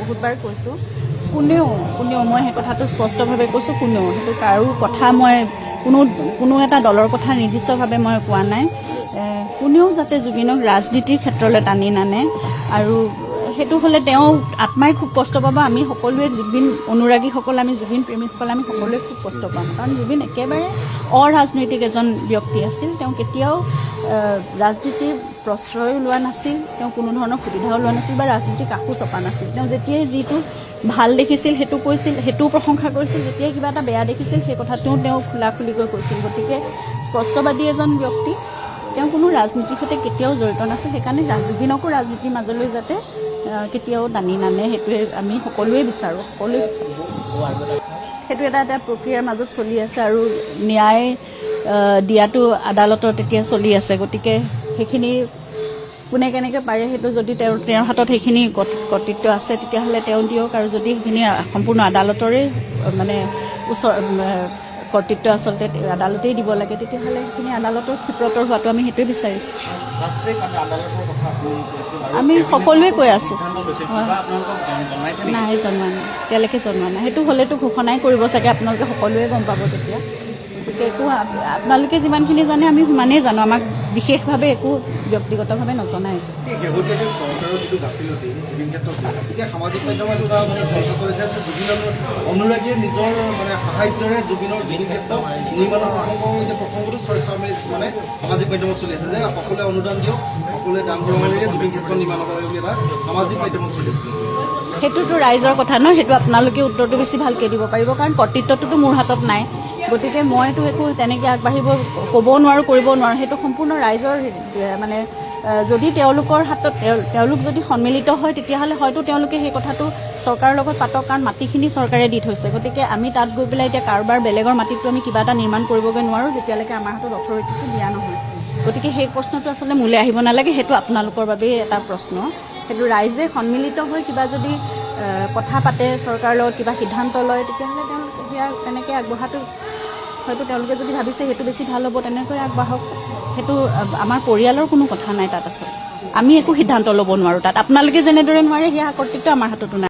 বহুতবাৰ কৈছোঁ, কোনেও মই সেই কথাটো স্পষ্টভাৱে কৈছোঁ, কোনেও সেইটো কাৰো কথা মই কোনো এটা দলৰ কথা নিৰ্দিষ্টভাৱে মই কোৱা নাই। কোনেও যাতে জুবিনক ৰাজনীতিৰ ক্ষেত্ৰলৈ টানি নানে, আৰু সেইটো হ'লে তেওঁ আত্মাই খুব কষ্ট পাব। আমি সকলোৱে জুবিন অনুৰাগীসকল, আমি জুবিন প্ৰেমীসকল, আমি সকলোৱে খুব কষ্ট পাম। কাৰণ জুবিন একেবাৰে অৰাজনৈতিক এজন ব্যক্তি আছিল। তেওঁ কেতিয়াও ৰাজনীতিৰ প্ৰশ্ৰয়ো লোৱা নাছিল, তেওঁ কোনো ধৰণৰ সুবিধাও লোৱা নাছিল বা ৰাজনীতিৰ কাষো চপা নাছিল। তেওঁ যেতিয়াই যিটো ভাল দেখিছিল সেইটো কৈছিল, সেইটোও প্ৰশংসা কৰিছিল। যেতিয়াই কিবা এটা বেয়া দেখিছিল সেই কথাটোও তেওঁ খোলাখুলিকৈ কৈছিল। গতিকে স্পষ্টবাদী এজন ব্যক্তি, তেওঁ কোনো ৰাজনীতিৰ সৈতে কেতিয়াও জড়িত নাছিল। সেইকাৰণে জুবিনকো ৰাজনীতিৰ মাজলৈ যাতে কেতিয়াও টানি নানে, সেইটোৱে আমি সকলোৱে বিচাৰোঁ। সেইটো এটা প্ৰক্ৰিয়াৰ মাজত চলি আছে, আৰু ন্যায় দিয়াটো আদালতত এতিয়া চলি আছে। গতিকে সেইখিনি কোনে কেনেকৈ পাৰে, সেইটো যদি তেওঁৰ হাতত সেইখিনি কৰ্তৃত্ব আছে তেতিয়াহ'লে তেওঁ দিয়ক, আৰু যদি সেইখিনি সম্পূৰ্ণ আদালতৰে মানে কৰ্তৃত্ব আচলতে আদালতেই দিব লাগে, তেতিয়াহ'লে সেইখিনি আদালতৰ ক্ষিপ্ৰতৰ হোৱাটো আমি সেইটোৱে বিচাৰিছোঁ। আমি সকলোৱে কৈ আছোঁ। নাই, জনোৱা নাই, এতিয়ালৈকে জনোৱা নাই। সেইটো হ'লেতো ঘোষণাই কৰিব চাগে, আপোনালোকে সকলোৱে গম পাব তেতিয়া। গতিকে একো আপোনালোকে যিমানখিনি জানে আমি সিমানেই জানো, আমাক বিশেষভাৱে একো ব্যক্তিগতভাৱে নজনায়। চৰকাৰৰ যিটো গাফিলতি জুবিন ক্ষেত্ৰত, এতিয়া সামাজিক মাধ্যমত এটা মানে চৰ্চা চলিছে যে জুবিনৰ অনুৰাগীয়ে নিজৰ মানে সাহায্যৰে জুবিনৰ জুবিন ক্ষেত্ৰ নিৰ্মাণৰ প্ৰসংগটো চৰ্চা মানে সামাজিক মাধ্যমত চলি আছে যে সকলোৱে অনুদান দিয়ক, সকলোৱে দান বৰঙণিৰে জুবিন ক্ষেত্ৰ নিৰ্মাণ কৰিব বুলি এটা সামাজিক মাধ্যমত চলি আছে। সেইটোতো ৰাইজৰ কথা ন, সেইটো আপোনালোকে উত্তৰটো বেছি ভালকৈ দিব পাৰিব, কাৰণ কৰ্তৃত্বটোতো মোৰ হাতত নাই। গতিকে মইতো একো তেনেকৈ আগবাঢ়িব ক'বও নোৱাৰোঁ, কৰিবও নোৱাৰোঁ। সেইটো সম্পূৰ্ণ ৰাইজৰ মানে, যদি তেওঁলোকৰ হাতত তেওঁলোক যদি সন্মিলিত হয় তেতিয়াহ'লে হয়তো তেওঁলোকে সেই কথাটো চৰকাৰৰ লগত পাতক, কাৰণ মাটিখিনি চৰকাৰে দি থৈছে। গতিকে আমি তাত গৈ পেলাই এতিয়া কাৰোবাৰ বেলেগৰ মাটিটো আমি কিবা এটা নিৰ্মাণ কৰিবগৈ নোৱাৰোঁ যেতিয়ালৈকে আমাৰ হাতত অথৰিটিটো দিয়া নহয়। গতিকে সেই প্ৰশ্নটো আচলতে মোলৈ আহিব নালাগে, সেইটো আপোনালোকৰ বাবেই এটা প্ৰশ্ন। সেইটো ৰাইজে সন্মিলিত হৈ কিবা যদি কথা পাতে, চৰকাৰৰ লগত কিবা সিদ্ধান্ত লয়, তেতিয়াহ'লে তেওঁলোকে সেয়া তেনেকৈ আগবঢ়াটো হয়তো তেওঁলোকে যদি ভাবিছে সেইটো বেছি ভাল হ'ব, তেনেকৈ আগবাঢ়ক। সেইটো আমাৰ পৰিয়ালৰ কোনো কথা নাই তাত। আচলতে আমি একো সিদ্ধান্ত ল'ব নোৱাৰোঁ তাত। আপোনালোকে যেনেদৰে নোৱাৰে সেয়া কৰ্তৃত্ব আমাৰ হাততো নাই।